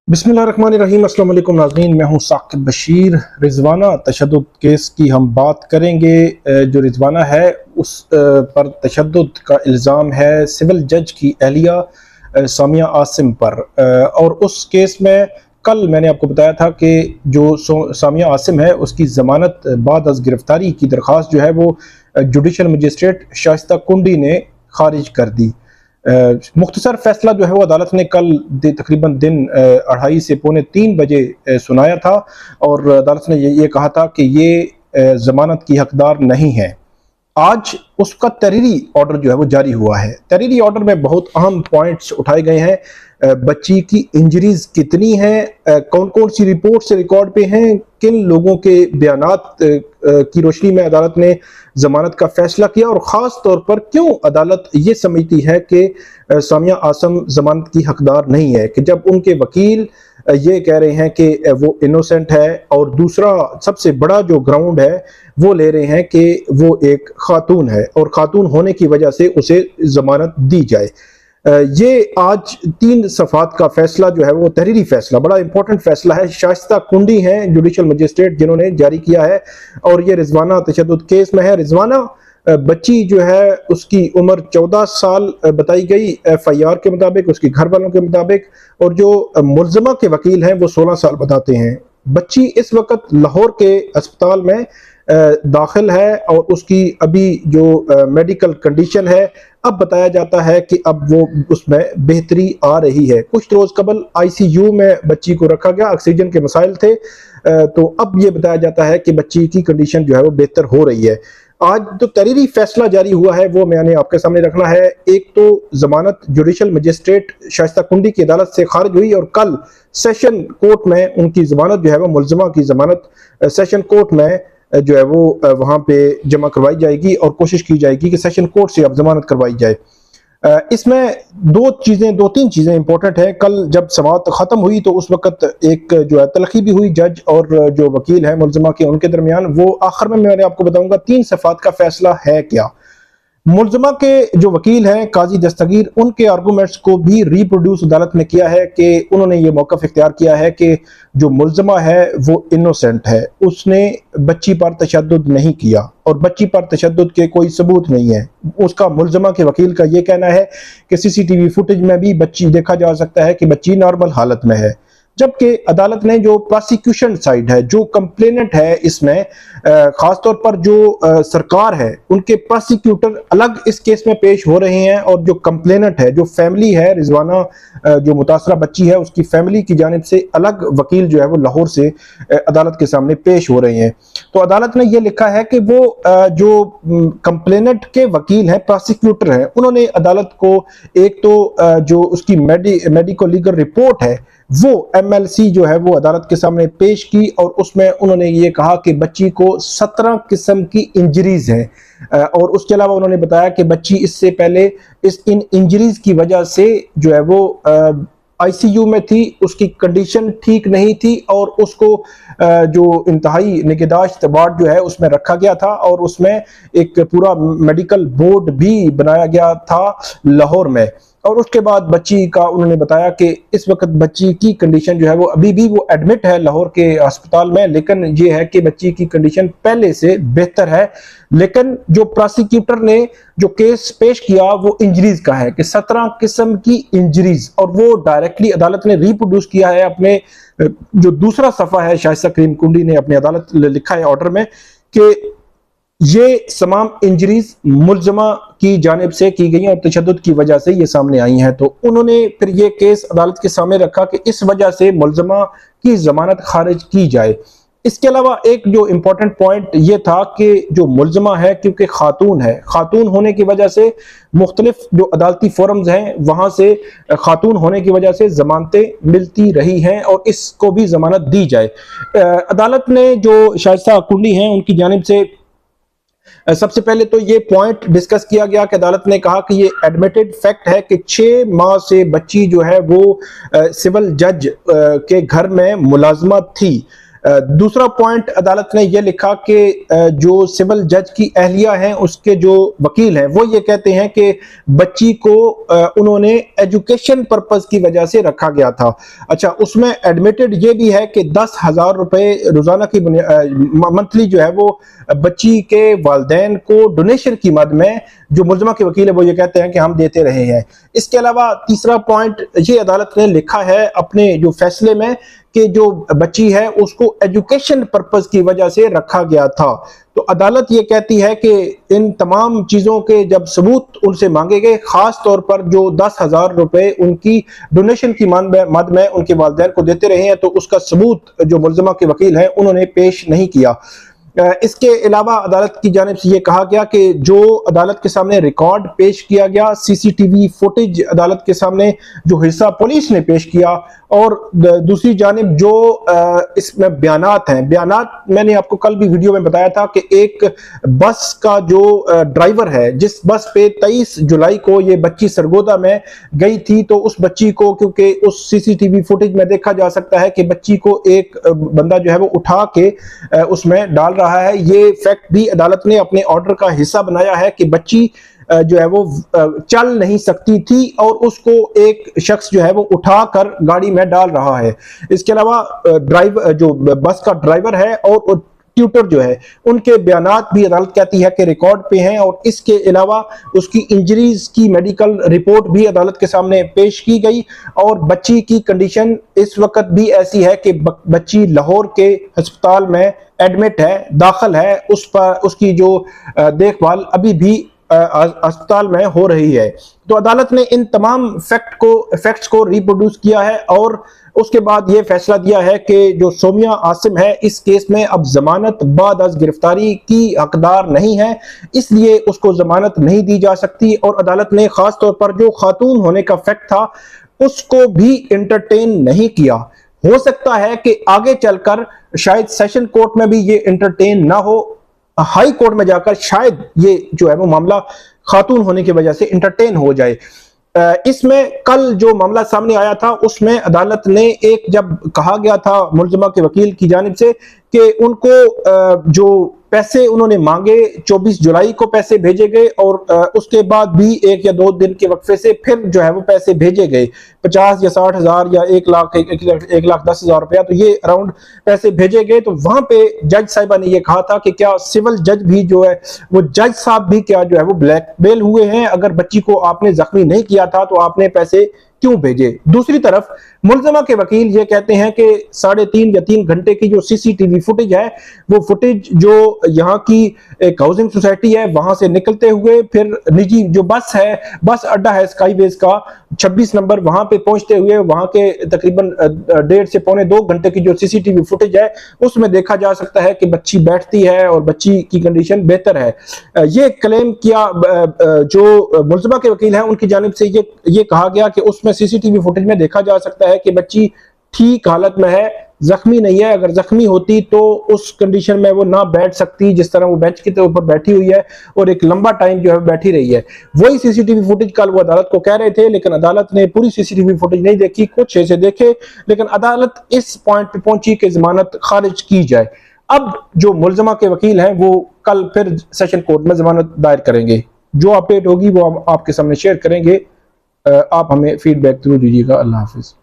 बिस्मिल्लाहिर्रहमानिर्रहीम। अस्सलाम वालेकुम नाज़रीन, मैं हूं साकिब बशीर। रिजवाना तशद्दुद केस की हम बात करेंगे। जो रिजवाना है उस पर तशद्दुद का इल्ज़ाम है सिविल जज की अहलिया सामिया आसिम पर। और उस केस में कल मैंने आपको बताया था कि जो सामिया आसिम है उसकी ज़मानत बाद अज़ गिरफ्तारी की दरख्वास्त जो है वो जुडिशल मजिस्ट्रेट शाइस्ता कुंडी ने खारिज कर दी। मुख्तसर फैसला जो है वो अदालत ने कल तकरीबन दिन 2:30 से पौने 3 बजे सुनाया था और अदालत ने ये कहा था कि ये जमानत की हकदार नहीं है। आज उसका तहरीरी ऑर्डर जो है वो जारी हुआ है। तहरीरी ऑर्डर में बहुत अहम पॉइंट्स उठाए गए हैं। बच्ची की इंजरीज कितनी हैं, कौन कौन सी रिपोर्ट से रिकॉर्ड पे हैं, किन लोगों के बयानात की रोशनी में अदालत ने जमानत का फैसला किया और ख़ास तौर पर क्यों अदालत ये समझती है कि सामिया आसिम जमानत की हकदार नहीं है, कि जब उनके वकील ये कह रहे हैं कि वो इनोसेंट है और दूसरा सबसे बड़ा जो ग्राउंड है वो ले रहे हैं कि वो एक खातून है और खातून होने की वजह से उसे जमानत दी जाए। ये आज 3 सफ़ात का फैसला जो है वो तहरीरी फैसला, बड़ा इंपॉर्टेंट फैसला है। शाइस्ता कुंडी हैं जुडिशल मजिस्ट्रेट जिन्होंने जारी किया है और ये रिजवाना तशद्दुद केस में है। रिजवाना बच्ची जो है उसकी उम्र 14 साल बताई गई FIR के मुताबिक, उसके घर वालों के मुताबिक, और जो मुल्ज़मा के वकील हैं वो 16 साल बताते हैं। बच्ची इस वक्त लाहौर के अस्पताल में दाखिल है और उसकी अभी जो मेडिकल कंडीशन है, अब बताया जाता है कि अब वो उसमें बेहतरी आ रही है। कुछ रोज़ कबल ICU में बच्ची को रखा गया, ऑक्सीजन के मसाइल थे, तो अब ये बताया जाता है कि बच्ची की कंडीशन जो है वो बेहतर हो रही है। आज जो तहरीरी फैसला जारी हुआ है वो मैंने आपके सामने रखना है। एक तो जमानत जुडिशल मजिस्ट्रेट शाइस्ता कुंडी की अदालत से खारिज हुई और कल सेशन कोर्ट में उनकी जमानत जो है वो मुल्ज़मा की जमानत सेशन कोर्ट में जो है वो वहाँ पे जमा करवाई जाएगी और कोशिश की जाएगी कि सेशन कोर्ट से अब जमानत करवाई जाए। इसमें दो तीन चीज़ें इंपॉर्टेंट हैं। कल जब समाअत ख़त्म हुई तो उस वक्त एक जो है तलखी भी हुई जज और जो वकील है मुल्ज़मा के उनके दरमियान। वो आखिर में मैंने आपको बताऊंगा 3 सफ़ात का फैसला है क्या। मुल्ज़मा के जो वकील हैं काजी दस्तगीर, उनके आर्गूमेंट्स को भी रिप्रोड्यूस अदालत ने किया है कि उन्होंने ये मौक़िफ़ इख्तियार किया है कि जो मुल्ज़मा है वो इनोसेंट है, उसने बच्ची पर तशद्दुद नहीं किया और बच्ची पर तशद्दुद के कोई सबूत नहीं है। उसका मुल्ज़मा के वकील का ये कहना है कि CCTV फुटेज में भी बच्ची देखा जा सकता है कि बच्ची नॉर्मल हालत में है, जबकि अदालत ने जो प्रोसिक्यूशन साइड है, जो कंप्लेनेंट है, इसमें खासतौर पर जो सरकार है उनके प्रोसिक्यूटर अलग इस केस में पेश हो रहे हैं और जो कंप्लेनेंट है, जो फैमिली है, रिजवाना जो मुतासरा बच्ची है उसकी फैमिली की जानिब से अलग वकील जो है वो लाहौर से अदालत के सामने पेश हो रहे हैं। तो अदालत ने यह लिखा है कि वो जो कंप्लेनेंट के वकील हैं, प्रोसिक्यूटर हैं, उन्होंने अदालत को एक तो जो उसकी मेडिको लीगल रिपोर्ट है वो MLC जो है वो अदालत के सामने पेश की और उसमें उन्होंने ये कहा कि बच्ची को 17 किस्म की इंजरीज हैं और उसके अलावा उन्होंने बताया कि बच्ची इससे पहले इन इंजरीज की वजह से जो है वो ICU में थी, उसकी कंडीशन ठीक नहीं थी और उसको जो इंतहाई निगहदाश्त वार्ड जो है उसमें रखा गया था और उसमें एक पूरा मेडिकल बोर्ड भी बनाया गया था लाहौर में। और उसके बाद बच्ची का उन्होंने बताया कि इस वक्त बच्ची की कंडीशन जो है वो अभी भी वो एडमिट है लाहौर के अस्पताल में, लेकिन ये है कि बच्ची की कंडीशन पहले से बेहतर है। लेकिन जो प्रोसिक्यूटर ने जो केस पेश किया वो इंजरीज का है कि 17 किस्म की इंजरीज, और वो डायरेक्टली अदालत ने रिप्रोड्यूस किया है अपने जो दूसरा सफ़ा है, शाइस्ता करीम कुंडी ने अपनी अदालत लिखा है ऑर्डर में कि ये तमाम इंजरीज मुल्ज़मा की जानिब से की गई और तशद्दुद की वजह से ये सामने आई हैं। तो उन्होंने फिर ये केस अदालत के सामने रखा कि इस वजह से मुल्ज़मा की जमानत खारिज की जाए। इसके अलावा एक जो इम्पोर्टेंट पॉइंट ये था कि जो मुल्ज़मा है, क्योंकि खातून है, खातून होने की वजह से मुख्तलिफ जो अदालती फोरम्स हैं वहाँ से खातून होने की वजह से जमानतें मिलती रही हैं और इसको भी जमानत दी जाए। अदालत ने जो शाइस्ता कुंडी हैं उनकी जानिब से सबसे पहले तो ये पॉइंट डिस्कस किया गया कि अदालत ने कहा कि ये एडमिटेड फैक्ट है कि 6 माह से बच्ची जो है वो सिविल जज के घर में मुलाजमत थी। दूसरा पॉइंट अदालत ने यह लिखा कि जो सिविल जज की अहलिया हैं, उसके जो वकील हैं, वो ये कहते हैं कि बच्ची को उन्होंने एजुकेशन पर्पस की वजह से रखा गया था। अच्छा, उसमें एडमिटेड ये भी है कि 10,000 रुपए रोजाना की मंथली जो है वो बच्ची के वालिदैन को डोनेशन की मद में जो मुलजमा के वकील है वो ये कहते हैं कि हम देते रहे हैं। इसके अलावा तीसरा पॉइंट ये अदालत ने लिखा है अपने जो फैसले में कि जो बच्ची है उसको एजुकेशन पर्पस की वजह से रखा गया था। तो अदालत ये कहती है कि इन तमाम चीजों के जब सबूत उनसे मांगे गए, खास तौर पर जो 10,000 रुपए उनकी डोनेशन की मद में उनके वालिदैन को देते रहे हैं, तो उसका सबूत जो मुलजमा के वकील हैं उन्होंने पेश नहीं किया। इसके अलावा अदालत की जानिब से यह कहा गया कि जो अदालत के सामने रिकॉर्ड पेश किया गया, सीसीटीवी फुटेज अदालत के सामने जो हिस्सा पुलिस ने पेश किया, और दूसरी जानिब जो इसमें बयानात हैं, बयानात मैंने आपको कल भी वीडियो में बताया था कि एक बस का जो ड्राइवर है, जिस बस पे 23 जुलाई को ये बच्ची सरगोदा में गई थी, तो उस बच्ची को, क्योंकि उस सीसीटीवी फुटेज में देखा जा सकता है कि बच्ची को एक बंदा जो है वो उठा के उसमें डाल रहा है। ये फैक्ट भी अदालत ने अपने ऑर्डर का हिस्सा बनाया है कि बच्ची जो है वो चल नहीं सकती थी और उसको एक शख्स जो है वो उठाकर गाड़ी में डाल रहा है। इसके अलावा जो बस का ड्राइवर है और ट्यूटर जो है, उनके बयानात भी अदालत कहती है कि रिकॉर्ड पे हैं, और इसके अलावा उसकी इंजरीज की मेडिकल रिपोर्ट भी अदालत के सामने पेश की गई। और बच्ची की कंडीशन इस वक्त भी ऐसी है कि बच्ची लाहौर के अस्पताल में एडमिट है, दाखिल है, उस पर उसकी जो देखभाल अभी भी अस्पताल में हो रही है। तो अदालत ने इन तमाम फैक्ट्स को रिप्रोड्यूस किया है और उसके बाद ये फैसला दिया है कि जो सोमिया आसिम है इस केस में अब जमानत बाद अज गिरफ्तारी की हकदार नहीं है, इसलिए उसको जमानत नहीं दी जा सकती। और अदालत ने खास तौर पर जो खातून होने का फैक्ट था उसको भी एंटरटेन नहीं किया। हो सकता है कि आगे चलकर शायद सेशन कोर्ट में भी ये एंटरटेन ना हो, हाई कोर्ट में जाकर शायद ये जो है वो मामला खातून होने की वजह से एंटरटेन हो जाए। इसमें कल जो मामला सामने आया था उसमें अदालत ने एक, जब कहा गया था मुलजमा के वकील की जानिब से कि उनको जो पैसे उन्होंने मांगे 24 जुलाई को पैसे भेजे गए, और उसके बाद भी 1 या 2 दिन के वक्फे से फिर जो है वो पैसे भेजे गए, 50 या 60 हजार या 1 लाख 10,000 रुपया, तो ये अराउंड पैसे भेजे गए। तो वहां पे जज साहिबा ने ये कहा था कि क्या सिविल जज भी जो है वो जज साहब भी क्या जो है वो ब्लैकमेल हुए हैं, अगर बच्ची को आपने जख्मी नहीं किया था तो आपने पैसे क्यों भेजे। दूसरी तरफ मुलजमा के वकील ये कहते हैं कि 3.5 या 3 घंटे की जो सीसीटीवी फुटेज है, वो फुटेज जो यहाँ की एक हाउसिंग सोसाइटी है वहां से निकलते हुए फिर निजी जो बस है, बस अड्डा है स्काईवेज का 26 नंबर, वहां पे पहुंचते हुए वहां के तकरीबन 1.5 से पौने 2 घंटे की जो सीसीटीवी फुटेज है उसमें देखा जा सकता है कि बच्ची बैठती है और बच्ची की कंडीशन बेहतर है। ये क्लेम किया जो मुलजमा के वकील हैं उनकी जानिब से ये कहा गया कि उसमें सीसीटीवी फुटेज में देखा जा सकता है कि बच्ची ठीक हालत में है, जख्मी नहीं है। अगर जख्मी होती तो उस कंडीशन में वो ना बैठ सकती जिस तरह वो बेंच के ऊपर बैठी हुई है और एक लंबा टाइम जो है बैठी रही है। वही सीसीटीवी फुटेज कल वो अदालत को कह रहे थे, लेकिन अदालत ने पूरी सीसीटीवी फुटेज नहीं देखी, कुछ ऐसे देखे, लेकिन अदालत इस पॉइंट पे पहुंची कि जमानत खारिज की जाए। अब जो मुलजमा के वकील हैं वो कल फिर सेशन कोर्ट में जमानत दायर करेंगे। जो अपडेट होगी वो हम आपके सामने शेयर करेंगे। आप हमें फीडबैक जरूर दीजिएगा। अल्लाह हाफिज।